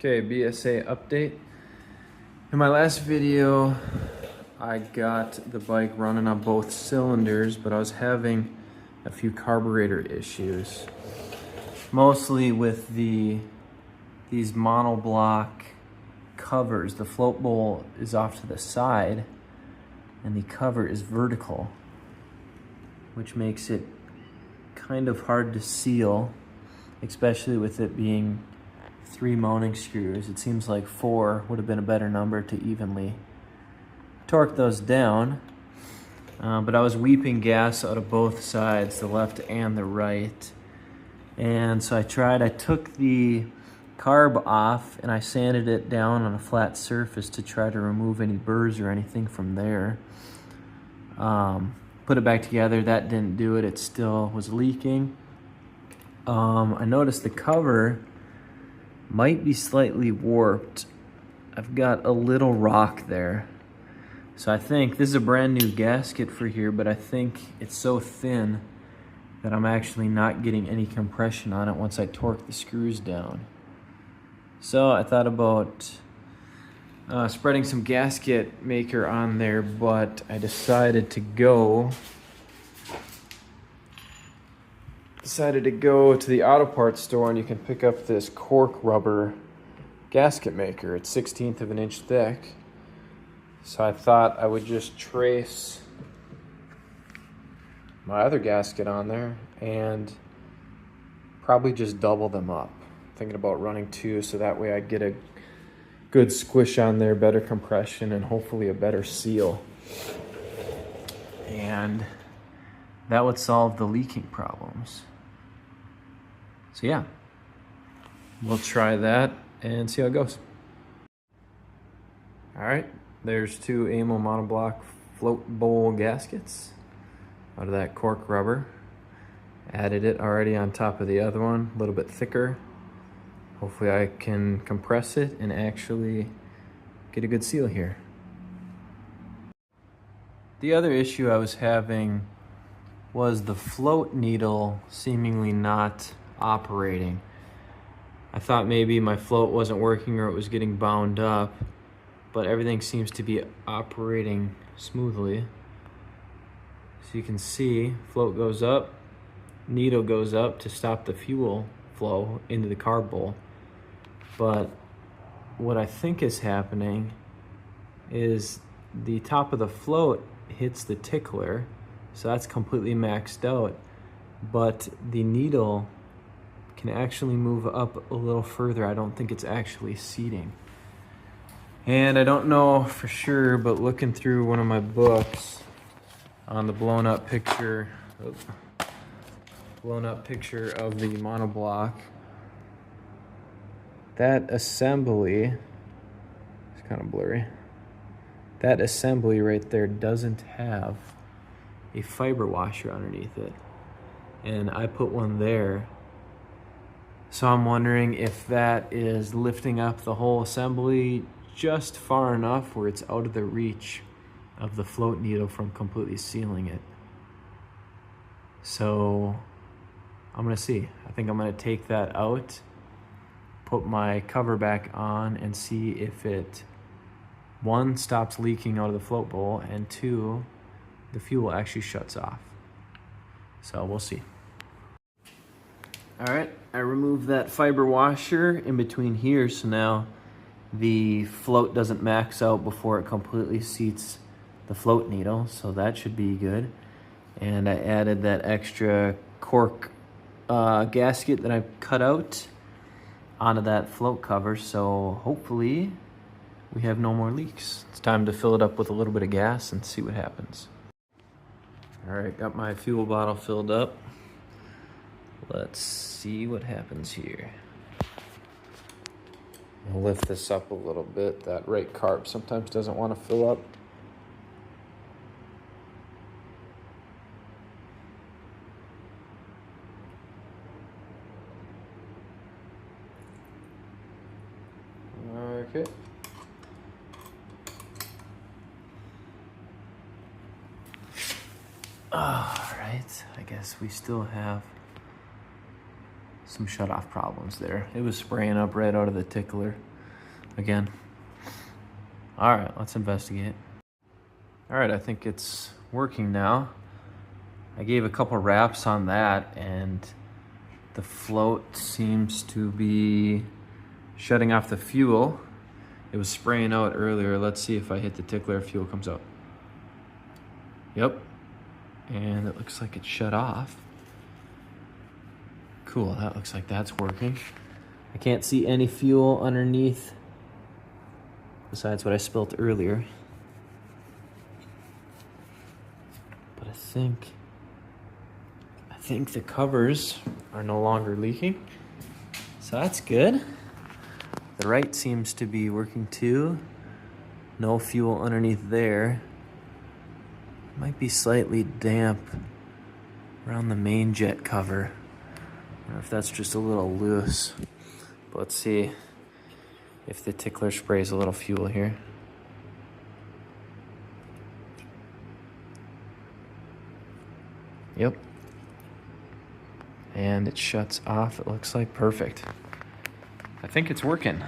Okay, BSA update. In my last video, I got the bike running on both cylinders, but I was having a few carburetor issues. Mostly with these monobloc covers. The float bowl is off to the side and the cover is vertical, which makes it kind of hard to seal, especially with it being 3 mounting screws. It seems like 4 would have been a better number to evenly torque those down. But I was weeping gas out of both sides, the left and the right. And so I took the carb off and I sanded it down on a flat surface to try to remove any burrs or anything from there. Put it back together, that didn't do it. It still was leaking. I noticed the cover might be slightly warped. I've got a little rock there. So I think this is a brand new gasket for here, but I think it's so thin that I'm actually not getting any compression on it once I torque the screws down. So I thought about spreading some gasket maker on there, but I decided to go to the auto parts store, and you can pick up this cork rubber gasket maker. It's 1/16 of an inch thick. So I thought I would just trace my other gasket on there and probably just double them up. Thinking about running 2 so that way I get a good squish on there, better compression, and hopefully a better seal. And that would solve the leaking problems. So yeah, we'll try that and see how it goes. All right, there's 2 Amal Monobloc float bowl gaskets out of that cork rubber. Added it already on top of the other one, a little bit thicker. Hopefully I can compress it and actually get a good seal here. The other issue I was having was the float needle seemingly not operating. I thought maybe my float wasn't working or it was getting bound up, but everything seems to be operating smoothly. So you can see, float goes up, needle goes up to stop the fuel flow into the carb bowl. But what I think is happening is the top of the float hits the tickler, so that's completely maxed out, but the needle can actually move up a little further. I don't think it's actually seating. And I don't know for sure, but looking through one of my books on the blown up picture of the monobloc, that assembly, it's kind of blurry, that assembly right there doesn't have a fiber washer underneath it. And I put one there. So I'm wondering if that is lifting up the whole assembly just far enough where it's out of the reach of the float needle from completely sealing it. So I'm gonna see. I think I'm gonna take that out, put my cover back on, and see if it, 1, stops leaking out of the float bowl, and 2, the fuel actually shuts off. So we'll see. All right, I removed that fiber washer in between here, so now the float doesn't max out before it completely seats the float needle, so that should be good. And I added that extra cork gasket that I cut out onto that float cover, so hopefully we have no more leaks. It's time to fill it up with a little bit of gas and see what happens. All right, got my fuel bottle filled up. Let's see what happens here. I'll lift this up a little bit. That right carb sometimes doesn't want to fill up. Okay. All right, I guess we still have some shutoff problems there. It was spraying up right out of the tickler. again. All right, let's investigate. All right, I think it's working now. I gave a couple wraps on that and the float seems to be shutting off the fuel. It was spraying out earlier. Let's see if I hit the tickler, fuel comes out. Yep, and it looks like it shut off. Cool, that looks like that's working. I can't see any fuel underneath besides what I spilt earlier. But I think the covers are no longer leaking. So that's good. The right seems to be working too. No fuel underneath there. Might be slightly damp around the main jet cover. I don't know if that's just a little loose. But let's see if the tickler sprays a little fuel here. Yep. And it shuts off, it looks like. Perfect. I think it's working.